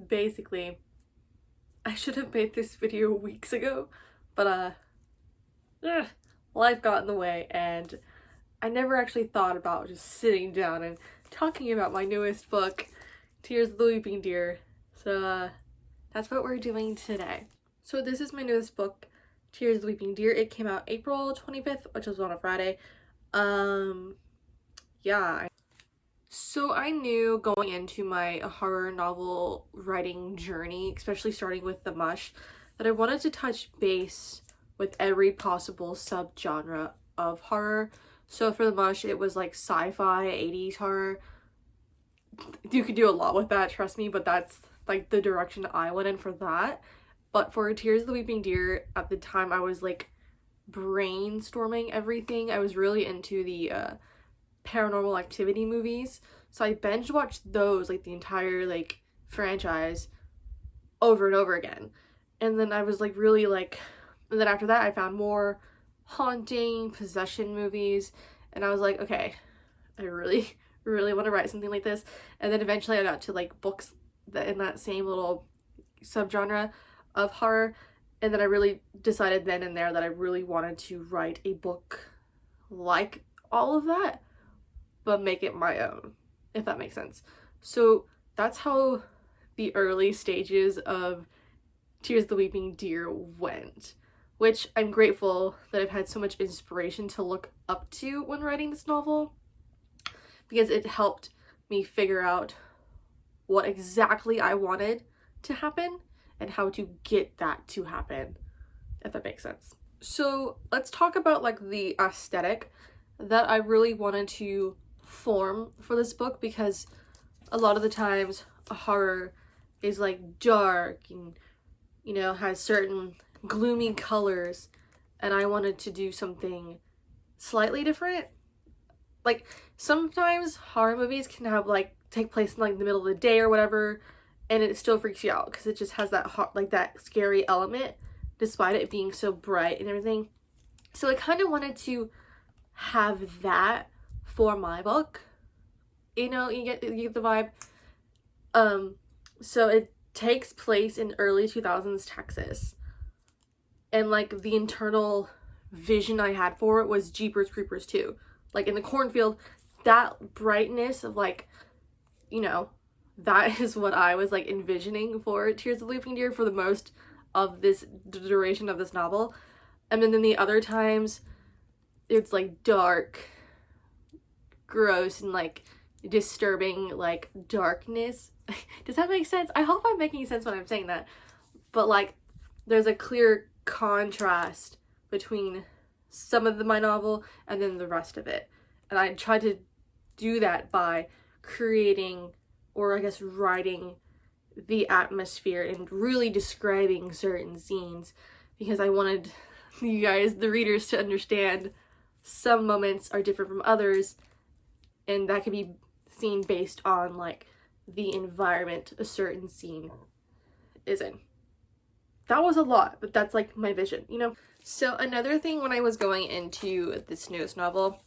basically, I should have made this video weeks ago, but life got in the way and I never actually thought about just sitting down and talking about my newest book, Tears of the Weeping Deer. So that's what we're doing today. So this is my newest book, Tears of the Weeping Deer. It came out April 25th, which was on a Friday. Yeah. So I knew going into my horror novel writing journey, especially starting with The Mush, that I wanted to touch base with every possible subgenre of horror. So for The Mush, it was like sci-fi, 80s horror. You could do a lot with that, trust me, but that's like the direction I went in for that. But for Tears of the Weeping Deer, at the time I was like brainstorming everything. I was really into the Paranormal Activity movies, so I binge watched those, like the entire like franchise, over and over again. And then I was like really like, and then after that I found more haunting possession movies, and I was like, okay, I really want to write something like this. And then eventually I got to like books that in that same little subgenre of horror, and then I really decided then and there that I really wanted to write a book like all of that, but make it my own, if that makes sense. So that's how the early stages of Tears of the Weeping Deer went, which I'm grateful that I've had so much inspiration to look up to when writing this novel, because it helped me figure out what exactly I wanted to happen and how to get that to happen, if that makes sense. So let's talk about like the aesthetic that I really wanted to form for this book, because a lot of the times horror is like dark and, you know, has certain gloomy colors, and I wanted to do something slightly different. Like sometimes horror movies can have like take place in like the middle of the day or whatever, and it still freaks you out because it just has that like that scary element despite it being so bright and everything. So I kind of wanted to have that for my book, you know, you get the vibe. So it takes place in early 2000s Texas, and like the internal vision I had for it was Jeepers Creepers 2, like in the cornfield. That brightness of like, you know, that is what I was like envisioning for Tears of the Weeping Deer for the most of this duration of this novel. And then the other times it's like dark, gross, and like disturbing, like darkness. Does that make sense? I hope I'm making sense when I'm saying that. But like there's a clear contrast between some of my novel and then the rest of it. And I tried to do that by creating, or I guess writing, the atmosphere and really describing certain scenes, because I wanted you guys, the readers, to understand some moments are different from others, and that can be seen based on like the environment a certain scene is in. That was a lot, but that's like my vision, you know? So another thing, when I was going into this newest novel,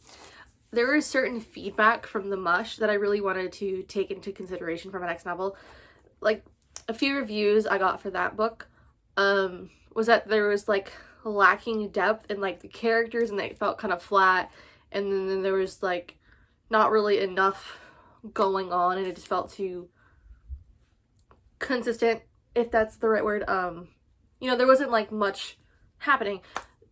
there was certain feedback from The Mush that I really wanted to take into consideration for my next novel. Like a few reviews I got for that book was that there was like lacking depth in like the characters, and they felt kind of flat, and then there was like not really enough going on, and it just felt too consistent, if that's the right word. You know, there wasn't like much happening,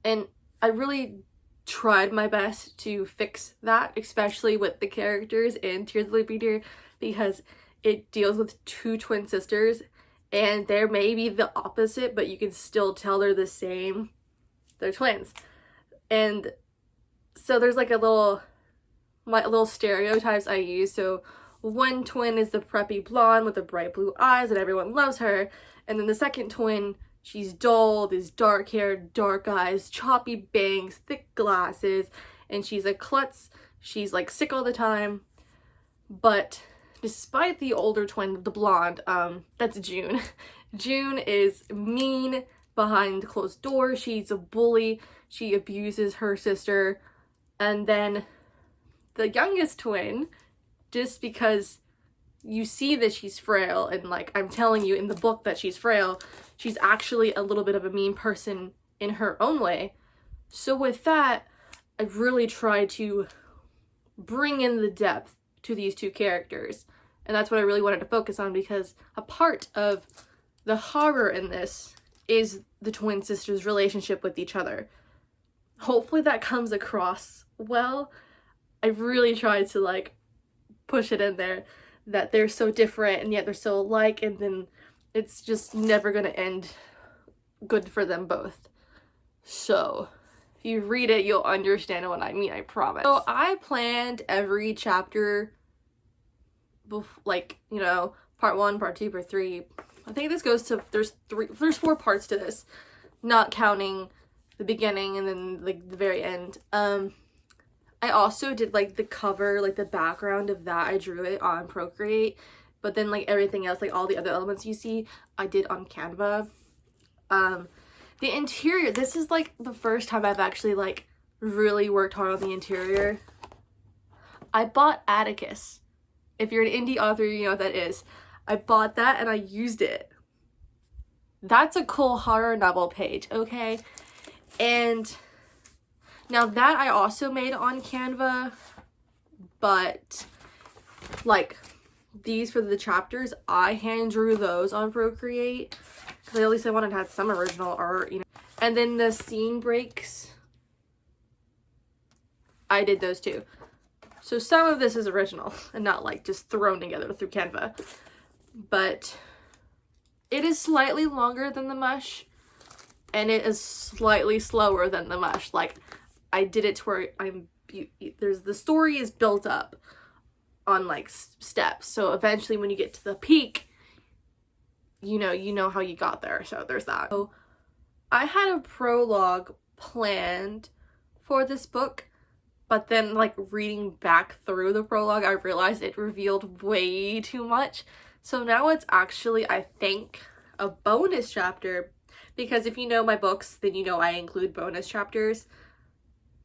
and I really tried my best to fix that, especially with the characters in Tears of the Weeping Deer, because it deals with two twin sisters, and they're maybe the opposite, but you can still tell they're the same. They're twins. And so there's like my little stereotypes I use. So one twin is the preppy blonde with the bright blue eyes and everyone loves her, and then the second twin, she's dull, this dark hair, dark eyes, choppy bangs, thick glasses, and she's a klutz. She's like sick all the time. But despite the older twin, the blonde, that's June. June is mean behind closed doors. She's a bully. She abuses her sister. And then the youngest twin, just because you see that she's frail, and like I'm telling you in the book that she's frail, she's actually a little bit of a mean person in her own way. So with that, I've really tried to bring in the depth to these two characters. And that's what I really wanted to focus on, because a part of the horror in this is the twin sisters' relationship with each other. Hopefully that comes across well. I really tried to like push it in there that they're so different and yet they're so alike, and then it's just never gonna end good for them both. So if you read it, you'll understand what I mean, I promise. So I planned every chapter, like, you know, part 1, part 2, part 3. I think this goes to, there's 4 parts to this, not counting the beginning and then like the very end. I also did like the cover, like the background of that, I drew it on Procreate, but then like everything else, like all the other elements you see, I did on Canva. The interior, this is like the first time I've actually like really worked hard on the interior. I bought Atticus. If you're an indie author, you know what that is. I bought that and I used it. That's a cool horror novel page, okay? And now that I also made on Canva, but like these for the chapters, I hand drew those on Procreate, because at least I wanted to have some original art, you know. And then the scene breaks, I did those too. So some of this is original and not like just thrown together through Canva. But it is slightly longer than the Mush, and it is slightly slower than the Mush. Like, I did it to where the story is built up on like steps. So eventually when you get to the peak, you know how you got there. So there's that. So I had a prologue planned for this book, but then like reading back through the prologue, I realized it revealed way too much. So now it's actually, I think, a bonus chapter, because if you know my books, then you know I include bonus chapters.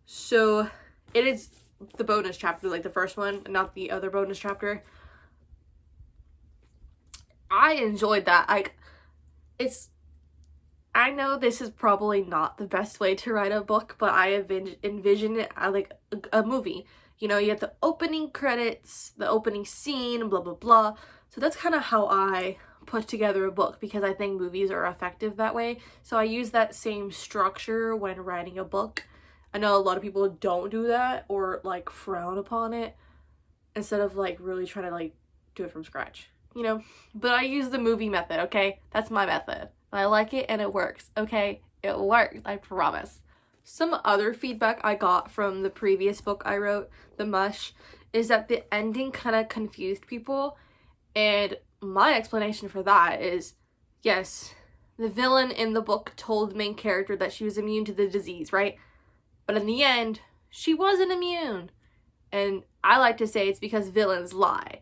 So it is the bonus chapter, like the first one, not the other bonus chapter. I enjoyed that. I know this is probably not the best way to write a book, but I envision it like a movie. You know, you have the opening credits, the opening scene, blah, blah, blah. So that's kind of how I put together a book, because I think movies are effective that way. So I use that same structure when writing a book. I know a lot of people don't do that or like frown upon it instead of like really trying to like do it from scratch, you know? But I use the movie method, okay? That's my method. I like it and it works, okay? It works, I promise. Some other feedback I got from the previous book I wrote, The Mush, is that the ending kind of confused people. And my explanation for that is, yes, the villain in the book told the main character that she was immune to the disease, right? But in the end, she wasn't immune. And I like to say it's because villains lie.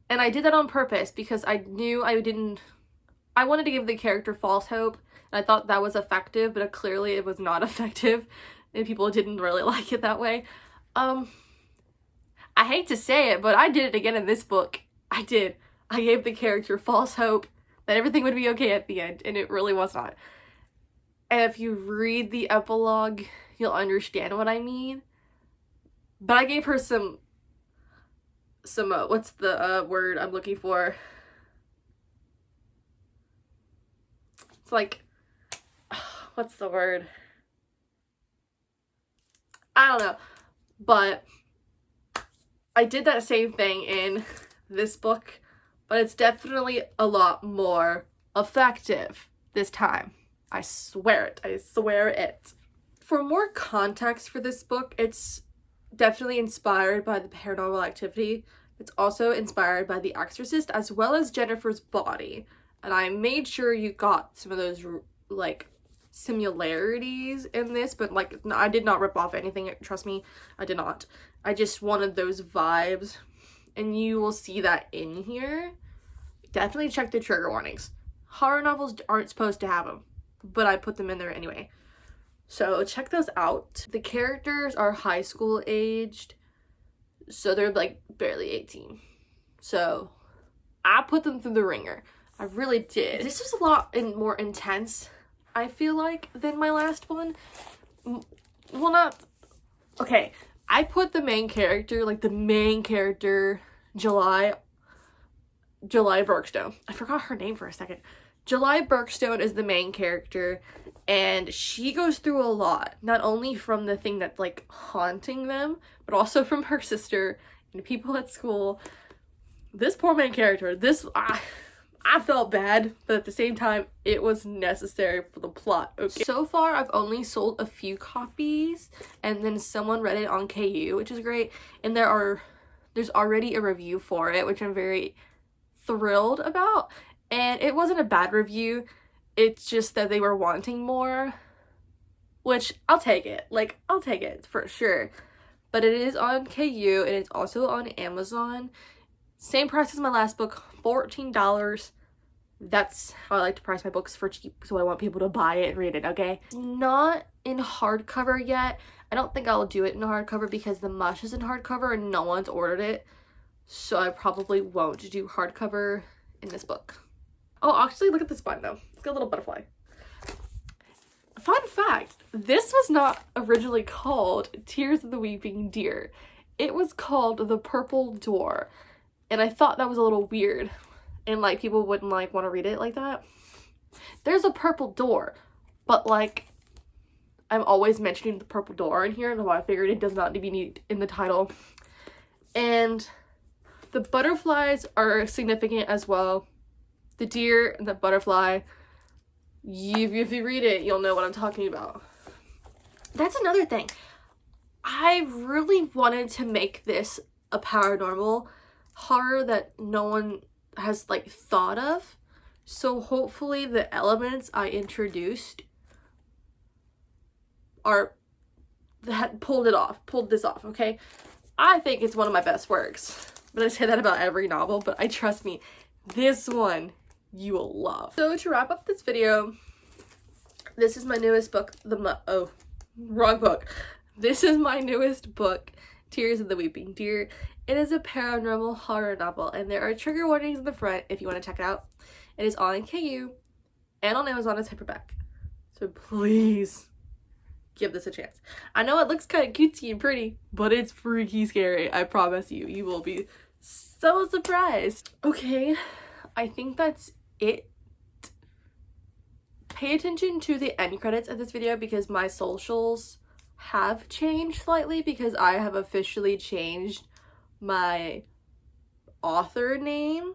And I did that on purpose because I knew I wanted to give the character false hope. And I thought that was effective, but clearly it was not effective. And people didn't really like it that way. I hate to say it, but I did it again in this book. I did. I gave the character false hope that everything would be okay at the end, and it really was not. And if you read the epilogue, you'll understand what I mean. But I gave her some what's the word I'm looking for? It's like, what's the word? I don't know. But I did that same thing in this book, but it's definitely a lot more effective this time. I swear it. I swear it. For more context for this book, it's definitely inspired by the Paranormal Activity. It's also inspired by The Exorcist, as well as Jennifer's Body. And I made sure you got some of those, like, similarities in this, but, like, I did not rip off anything. Trust me, I did not. I just wanted those vibes, and you will see that in here. Definitely check the trigger warnings. Horror novels aren't supposed to have them, but I put them in there anyway. So check those out. The characters are high school aged, So they're like barely 18. So I put them through the ringer. I really did. This was a lot more intense, I feel like, than my last one. Well, not... Okay, I put the main character, July Burkstone. I forgot her name for a second. July Burkstone is the main character, and she goes through a lot. Not only from the thing that's, like, haunting them, but also from her sister and people at school. This poor main character, I felt bad, but at the same time, it was necessary for the plot. Okay. So far, I've only sold a few copies, and then someone read it on KU, which is great. And there's already a review for it, which I'm very thrilled about. And it wasn't a bad review. It's just that they were wanting more, which I'll take it. Like, I'll take it for sure. But it is on KU, and it's also on Amazon. Same price as my last book, $14. That's how I like to price my books, for cheap, so I want people to buy it and read it, okay? Not in hardcover yet. I don't think I'll do it in hardcover because The Mush is in hardcover and no one's ordered it. So I probably won't do hardcover in this book. Oh, actually, look at the spine though. It's got a little butterfly. Fun fact, this was not originally called Tears of the Weeping Deer. It was called The Purple Door. And I thought that was a little weird. And, like, people wouldn't, like, want to read it like that. There's a purple door. But, like, I'm always mentioning the purple door in here. And I figured it does not need to be in the title. And the butterflies are significant as well. The deer and the butterfly. If you read it, you'll know what I'm talking about. That's another thing. I really wanted to make this a paranormal horror that no one has, like, thought of. So hopefully the elements I introduced pulled this off, okay? I think it's one of my best works. But I say that about every novel, but trust me, this one you will love. So to wrap up this video, this is my newest book, wrong book. This is my newest book, Tears of the Weeping Deer. It is a paranormal horror novel, and there are trigger warnings in the front if you want to check it out. It is on KU and on Amazon as paperback. So please give this a chance. I know it looks kind of cutesy and pretty, but it's freaky scary. I promise you. You will be so surprised. Okay, I think that's it. Pay attention to the end credits of this video because my socials have changed slightly because I have officially changed my author name,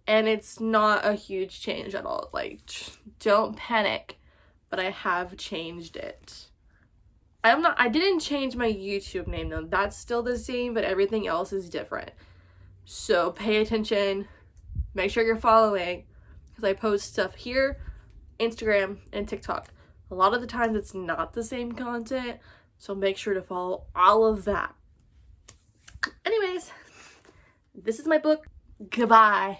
and it's not a huge change at all. Like, don't panic, but I have changed it. I didn't change my YouTube name though. That's still the same, but everything else is different. So pay attention, make sure you're following, because I post stuff here, Instagram, and TikTok. A lot of the times it's not the same content, so make sure to follow all of that. Anyways, this is my book. Goodbye.